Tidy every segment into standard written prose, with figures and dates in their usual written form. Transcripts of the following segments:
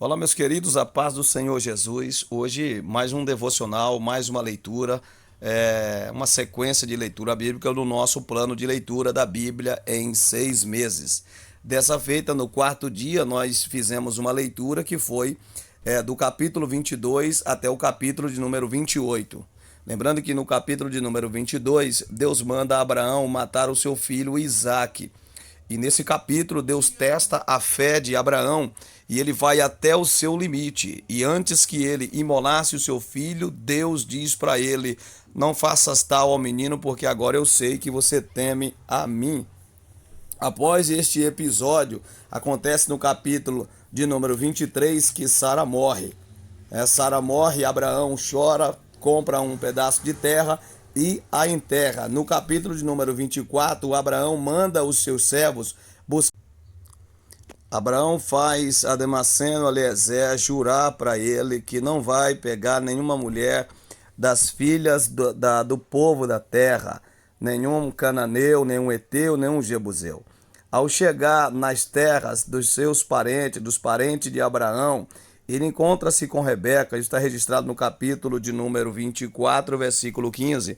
Olá, meus queridos, a paz do Senhor Jesus. Hoje, mais um devocional, mais uma leitura, uma sequência de leitura bíblica no nosso plano de leitura da Bíblia em 6 meses. Dessa feita, no quarto dia, nós fizemos uma leitura que foi do capítulo 22 até o capítulo de número 28. Lembrando que no capítulo de número 22, Deus manda Abraão matar o seu filho Isaque. E nesse capítulo, Deus testa a fé de Abraão e ele vai até o seu limite. E antes que ele imolasse o seu filho, Deus diz para ele: não faças tal ao menino, porque agora eu sei que você teme a mim. Após este episódio, acontece no capítulo de número 23 que Sara morre. Sara morre, Abraão chora, compra um pedaço de terra e a enterra. No capítulo de número 24, Abraão manda os seus servos buscar. Abraão faz a Damasceno, Eliezer, jurar para ele que não vai pegar nenhuma mulher das filhas do povo da terra, nenhum cananeu, nenhum eteu, nenhum jebuseu. Ao chegar nas terras dos seus parentes, dos parentes de Abraão, ele encontra-se com Rebeca, isso está registrado no capítulo de número 24, versículo 15.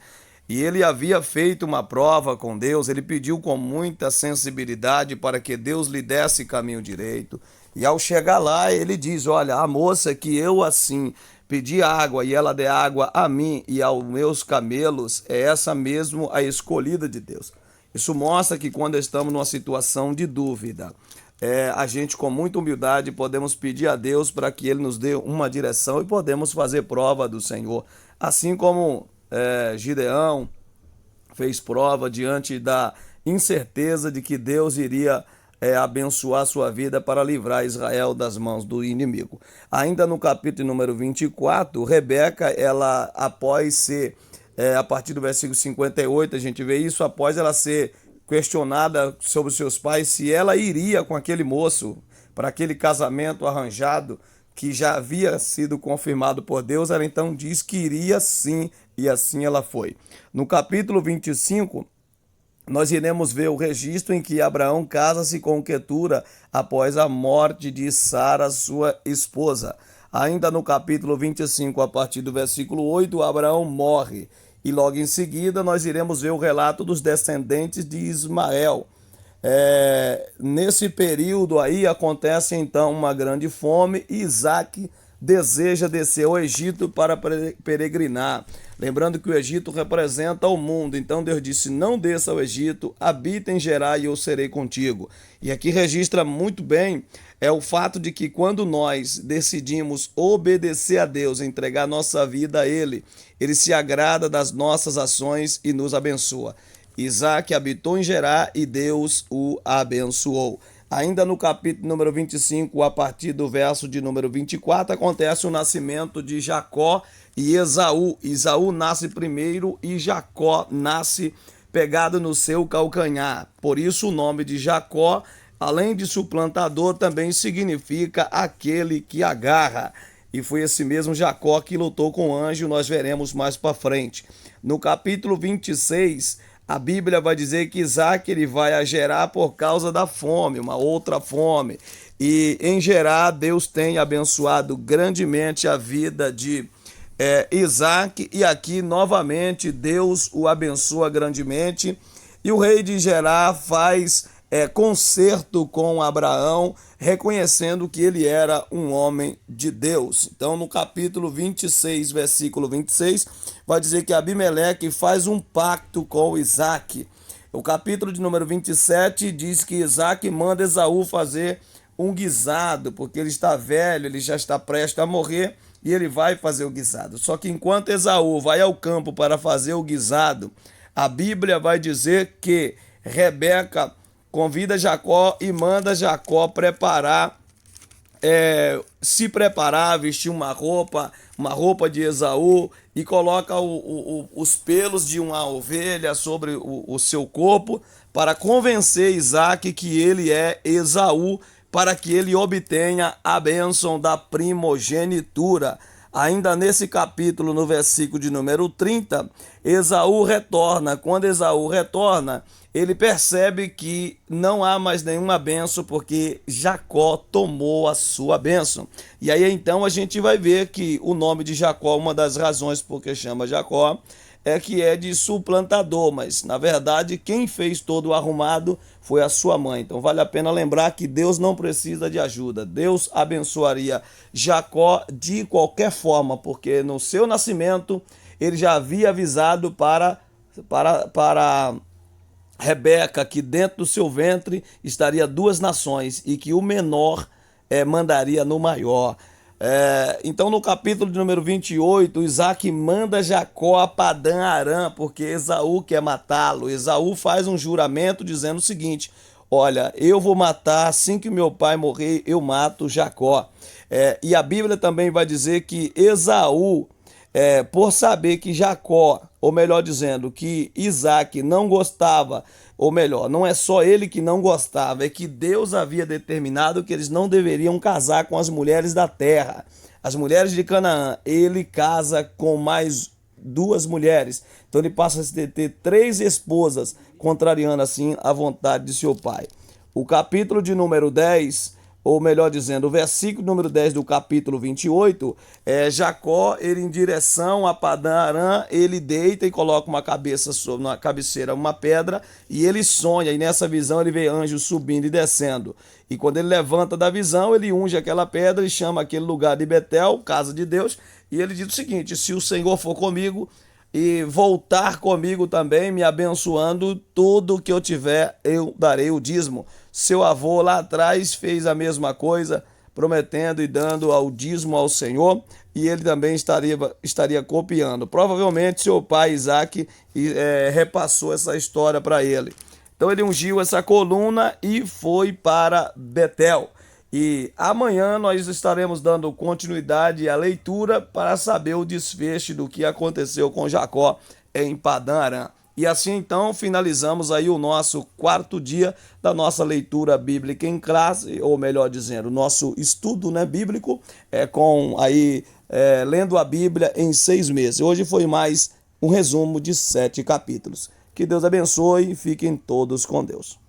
E ele havia feito uma prova com Deus, ele pediu com muita sensibilidade para que Deus lhe desse caminho direito. E ao chegar lá, ele diz: olha, a moça que eu assim pedi água e ela der água a mim e aos meus camelos, é essa mesmo a escolhida de Deus. Isso mostra que quando estamos numa situação de dúvida, a gente com muita humildade podemos pedir a Deus para que Ele nos dê uma direção e podemos fazer prova do Senhor. Assim como Gideão fez prova diante da incerteza de que Deus iria abençoar sua vida para livrar Israel das mãos do inimigo. Ainda no capítulo número 24, Rebeca, ela após ser, a partir do versículo 58, a gente vê isso, após ela ser questionada sobre os seus pais, se ela iria com aquele moço para aquele casamento arranjado que já havia sido confirmado por Deus, ela então diz que iria sim, e assim ela foi. No capítulo 25, nós iremos ver o registro em que Abraão casa-se com Quetura após a morte de Sara, sua esposa. Ainda no capítulo 25, a partir do versículo 8, Abraão morre. E logo em seguida nós iremos ver o relato dos descendentes de Ismael. Nesse período aí acontece então uma grande fome e Isaque deseja descer ao Egito para peregrinar. Lembrando que o Egito representa o mundo, então Deus disse: não desça ao Egito, habita em Gerar e eu serei contigo. E aqui registra muito bem o fato de que quando nós decidimos obedecer a Deus, entregar nossa vida a Ele, Ele se agrada das nossas ações e nos abençoa. Isaque habitou em Gerar e Deus o abençoou. Ainda no capítulo número 25, a partir do verso de número 24, acontece o nascimento de Jacó e Esaú. Esaú nasce primeiro e Jacó nasce pegado no seu calcanhar. Por isso o nome de Jacó, além de suplantador, também significa aquele que agarra. E foi esse mesmo Jacó que lutou com o anjo, nós veremos mais para frente. No capítulo 26, a Bíblia vai dizer que Isaque ele vai a Gerar por causa da fome, uma outra fome. E em Gerar, Deus tem abençoado grandemente a vida de Isaque. E aqui, novamente, Deus o abençoa grandemente. E o rei de Gerar faz concerto com Abraão, reconhecendo que ele era um homem de Deus. Então, no capítulo 26, versículo 26, vai dizer que Abimeleque faz um pacto com Isaque. O capítulo de número 27 diz que Isaque manda Esaú fazer um guisado, porque ele está velho, ele já está prestes a morrer, e ele vai fazer o guisado. Só que enquanto Esaú vai ao campo para fazer o guisado, a Bíblia vai dizer que Rebeca convida Jacó e manda Jacó se preparar, vestir uma roupa de Esaú e coloca os pelos de uma ovelha sobre o seu corpo para convencer Isaque que ele é Esaú, para que ele obtenha a bênção da primogenitura. Ainda nesse capítulo, no versículo de número 30, Esaú retorna. Quando Esaú retorna, ele percebe que não há mais nenhuma bênção porque Jacó tomou a sua bênção. E aí então a gente vai ver que o nome de Jacó, uma das razões por que chama Jacó, é que é de suplantador, mas na verdade quem fez todo o arrumado foi a sua mãe. Então vale a pena lembrar que Deus não precisa de ajuda. Deus abençoaria Jacó de qualquer forma, porque no seu nascimento ele já havia avisado para Rebeca que dentro do seu ventre estaria duas nações e que o menor mandaria no maior. Então, no capítulo de número 28, Isaac manda Jacó a Padã Arã, porque Esaú quer matá-lo. Esaú faz um juramento dizendo o seguinte: olha, eu vou matar, assim que meu pai morrer, eu mato Jacó. E a Bíblia também vai dizer que Esaú, por saber que Jacó, ou melhor dizendo, que Isaac não gostava, ou melhor, não é só ele que não gostava, é que Deus havia determinado que eles não deveriam casar com as mulheres da terra, as mulheres de Canaã. Ele casa com mais duas mulheres, então ele passa a ter três esposas, contrariando assim a vontade de seu pai. O capítulo de número 10, ou melhor dizendo, o versículo número 10 do capítulo 28, Jacó, ele em direção a Padã Arã, ele deita e coloca uma cabeça sobre na cabeceira, uma pedra, e ele sonha, e nessa visão ele vê anjos subindo e descendo. E quando ele levanta da visão, ele unge aquela pedra e chama aquele lugar de Betel, casa de Deus, e ele diz o seguinte: se o Senhor for comigo e voltar comigo também, me abençoando, tudo que eu tiver, eu darei o dízimo. Seu avô lá atrás fez a mesma coisa, prometendo e dando o dízimo ao Senhor, e ele também estaria copiando. Provavelmente seu pai Isaac repassou essa história para ele. Então ele ungiu essa coluna e foi para Betel. E amanhã nós estaremos dando continuidade à leitura para saber o desfecho do que aconteceu com Jacó em Padã Arã. E assim então finalizamos aí o nosso quarto dia da nossa leitura bíblica em classe, ou melhor dizendo, nosso estudo, né, bíblico, lendo a Bíblia em 6 meses. Hoje foi mais um resumo de 7 capítulos. Que Deus abençoe e fiquem todos com Deus.